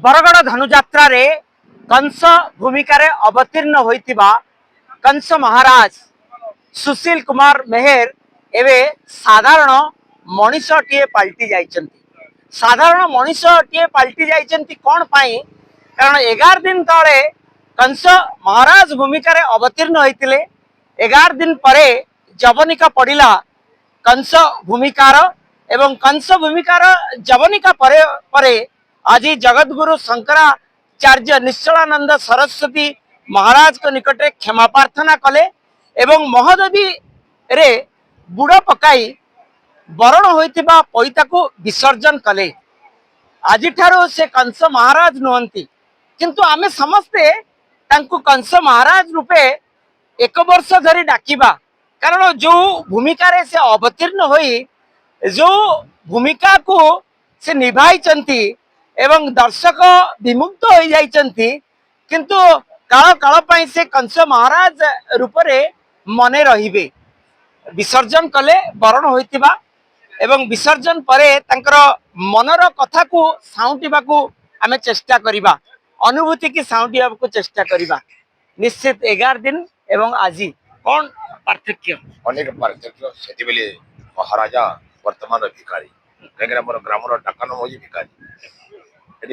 बरगड़ धनुजात्रा रे कंस भूमिका रे अवतीर्ण होइतिबा कंस महाराज सुशील कुमार मेहर एवं साधारण मनीषटीए पलटि जाइछन्ति। साधारण मनीषटीए पलटि जाइछन्ति कौन पाई? कारण 11 दिन तले कंस महाराज भूमिका रे अवतीर्ण होइतिले। 11 दिन परे जवनिका पड़िला कंस भूमिकार एवं कंस भूमिकार जवनिका परे परे आज जगतगुरु शंकराचार्य निश्चलानंद सरस्वती महाराज को निकटे क्षमा प्रार्थना कले एवं महोदधि रे बुड़ पकाई बरण होइतिबा पैता को विसर्जन कले। आज ठारो से कंस महाराज नुहंती किंतु आमे समस्ते तांको कंस महाराज रूपे एक वर्ष धरी डाकिबा। कारण जो भूमिका रे से अवतीर्ण होई जो भूमिका को से निभाई चंती एवं दर्शक विमुग्ध हो जाइचंती किंतु काल काल पाई से कंस महाराज रूप रे मने रहिबे। विसर्जन कले बरण होइतिबा एवं विसर्जन परे तांकर मनर कथा को साउंटिबा को आमे चेष्टा करिबा, अनुभूति की साउंटिबा को चेष्टा करिबा। निश्चित 11 दिन एवं आजी कौन पार्थक्य? अनेक पार्थक्य। सेति बेले महाराजा वर्तमान भिखारी कहीं मोर ग्रामर डाकन हो भिखारी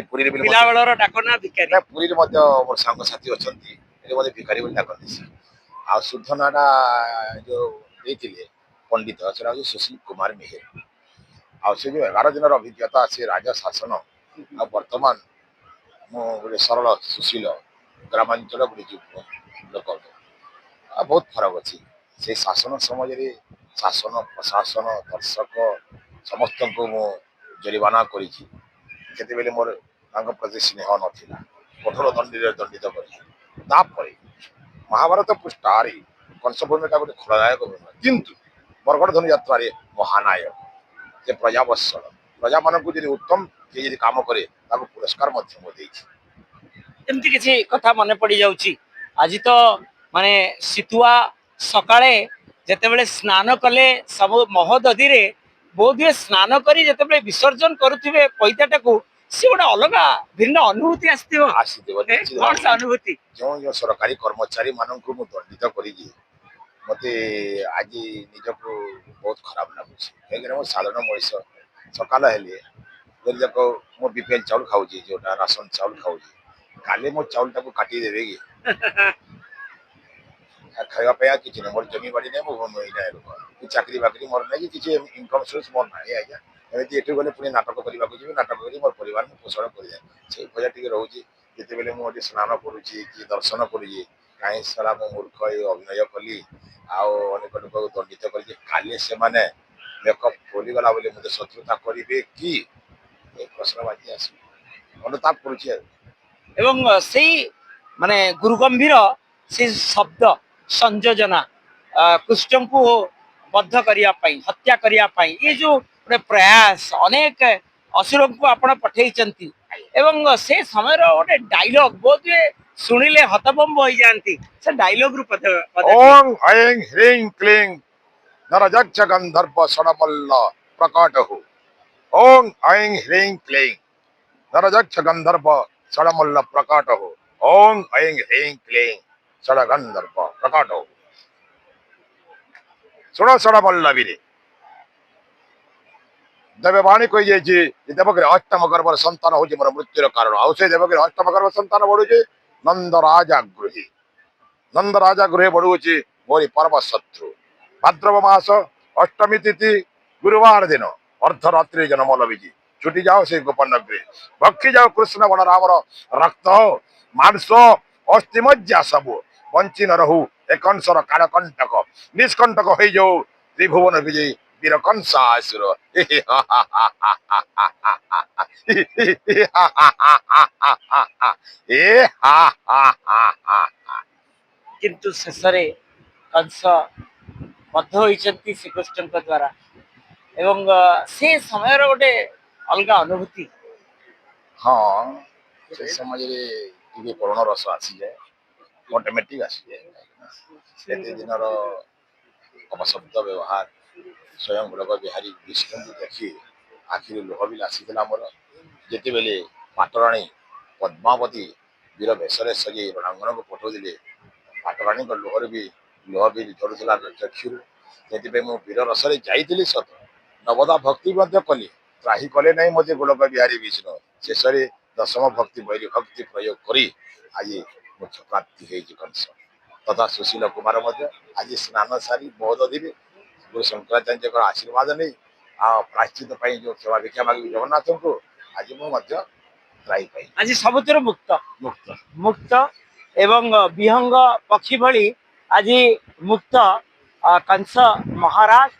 पुरी पिला बेलर डाकना भिखारी पुरी मोर सांग साथी अच्छा मत भिखारी डाकती आ शुद्ध नाटा जो देते पंडित से सुशील कुमार मेहर आ से जो 11 दिन अभिज्ञता से राजा शासन आ वर्तमान गोटे सरल सुशील ग्रामांचल गोटे लोक बहुत फरक अच्छी से शासन समय शासन प्रशासन दर्शक समस्त को मु जरिमाना करें मोर प्रति स्नेह नाला कठोर दंडित कर महाभारत पृष्ठारे कंस भूमिका गोटे खलनायक भूमिका किंतु बरगड़ धनुयात्रा महानायक से प्रजावत्सल प्रजा मान उत्तम किए काम करे पुरस्कार एमती किसी कथा मन पड़ जाउची। आज तो माने सितुआ सकाळे जेतेबेले स्नान कले सब महोदधि रे बोधे स्नान करी जेतेबेले विसर्जन करुथिबे पैताटाकू से गोटे अलग भिन्न अनुभूति अनुभूति जो सरकारी कर्मचारी मान को दंडित कर मते आज निजक बहुत खराब लगुच कहीं साधारण मनीष सकाल हेले मो बीपीएल चाउल खाऊँ जो राशन चाउल खाऊँ काले मो चाउल टाक काटिदेवे कि खावा किसी ना मोर जमी बाड़ी नहीं चाकरी बाकरी मोर नहीं कि इनकम सोर्स मोर ना आज्ञा एमती एठू गले पुणी नाटक करने जी नाटक कर मोर परिवार पोषण कर भजा टी रोचे जिते मुझे स्नान करुच्ची कि दर्शन करुच्ची कहीं सारा मो मूर्ख ये अभिनय कली आनेक लोक दंडित कर से मेकअप खोलीगला बोले मुझे शत्रुता करेंगे कि प्रश्न बाजी आस अनुताप कर माने गुरु गंभीर से शब्द संयोजना कृष्ण को बद्ध करने हत्या करने ये जो प्रयास अनेक असुर को आपण पठे एवं से समय गोटे डायलॉग बहुत शुणिले हतबम्ब हो जाती से डायलॉग रु ओं ऐं ह्रीं क्लीं नरजक्ष गंधर्व सड़मल्ल प्रकट हो। ओं ऐं ह्रीं क्लीं नरजक्ष गंधर्व सड़मल्ल प्रकट हो। ओं ऐं ह्रीं क्लीं सड़ गंधर्व प्रकट हो। सुनो सड़मल्ल भी देववाणी कही देवगिरी अष्टम गर्भर संतान हूँ मोर मृत्युर कारण आउ से देवगिरी अष्टम गर्भ संतान बढ़ुचे नंदराजा गृही नंदराजा गृहे बढ़ुची मोरी परम शत्रु भाद्रव मास अष्टमी तिथि गुरुवार दिन अर्धरात्रि जन्म लभिजी छुटी जाओ से गोपन नगरी भक्षी जाओ कृष्ण बलरामर रक्त मांस अस्थिमज्जा सबू बंची न रहू एकंसर कालकंटक निष्कंटक हो जाऊ त्रिभुवन विजयी वीर कंसासुर किंतु शेषरे कंस बद्ध होइचंती श्रीकृष्ण द्वारा एवं से समय गोटे अलग अनुभूति। हाँ से समय करुण रस आसी जाए ऑटोमेटिक आसी जाए दिन अपशब्द व्यवहार स्वयं लोक बिहारी विष्णु देखी आखिर लुह भी आसी मोर जिते बेले पाटराणी ପଦ୍ମାବତୀ ବୀର ବେଶରେ ସଜେଇ ରଣାଙ୍ଗନକୁ ପଠାଉଥିଲେ। ପାଟରାଣୀଙ୍କ ଲୁହ ବି ଝରୁଥିଲା ଚକ୍ଷୁରୁ। ସେଥିପାଇଁ ମୁଁ ବୀର ରସରେ ଯାଇଥିଲି ସତ, ନବଦା ଭକ୍ତି ମଧ୍ୟ କଲି, ତ୍ରାହି କଲେ ନାହିଁ ମୋତେ ଗୋଲକ ବିହାରୀ ବିଷ୍ଣୁ। ଶେଷରେ ଦଶମ ଭକ୍ତି ବୈରୀ ଭକ୍ତି ପ୍ରୟୋଗ କରି ଆଜି ମୁଖ୍ୟ ପ୍ରାପ୍ତି ହେଇଛି କଂସ। ତଥା ସୁଶୀଲ କୁମାର ମଧ୍ୟ ଆଜି ସ୍ନାନ ସାରି ବୌଦ୍ଧ ଯିବେ ଗୁରୁ ଶଙ୍କରାଚାର୍ଯ୍ୟଙ୍କର ଆଶୀର୍ବାଦ ନେଇ ଆଉ ପ୍ରାଶ୍ଚିତ ପାଇଁ ଯୋଉ କ୍ଷମା ଭିକ୍ଷା ମାଗିବି ଜଗନ୍ନାଥଙ୍କୁ, ଆଜି ମୁଁ ମଧ୍ୟ ତ୍ରାହି ପାଇଲି, ଆଜି ସବୁଥିରୁ ମୁକ୍ତ ମୁକ୍ତ। ମୁକ୍ତ ଏବଂ ବିହଙ୍ଗ ପକ୍ଷୀ ଭଳି ଆଜି ମୁକ୍ତ କଂସ ମହାରାଜ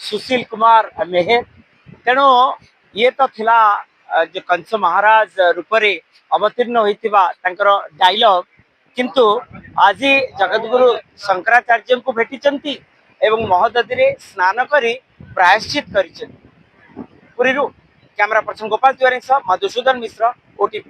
ସୁଶୀଲ କୁମାର ମେହେର। ତେଣୁ ଇଏ ତ ଥିଲା ଯେ କଂସ ମହାରାଜ ରୂପରେ ଅବତୀର୍ଣ୍ଣ ହୋଇଥିବା ତାଙ୍କର ଡାଇଲଗ, କିନ୍ତୁ ଆଜି ଜଗତଗୁରୁ ଶଙ୍କରାଚାର୍ଯ୍ୟଙ୍କୁ ଭେଟିଛନ୍ତି ଏବଂ ମହୋଦଧିରେ ସ୍ନାନ କରି ପ୍ରାୟଶ୍ଚିତ କରିଛନ୍ତି। ପୁରୀରୁ କ୍ୟାମେରା ପର୍ସନ ଗୋପାଳ ତିୱାରୀଙ୍କ ସହ ମଧୁସୂଦନ ମିଶ୍ର, OTV।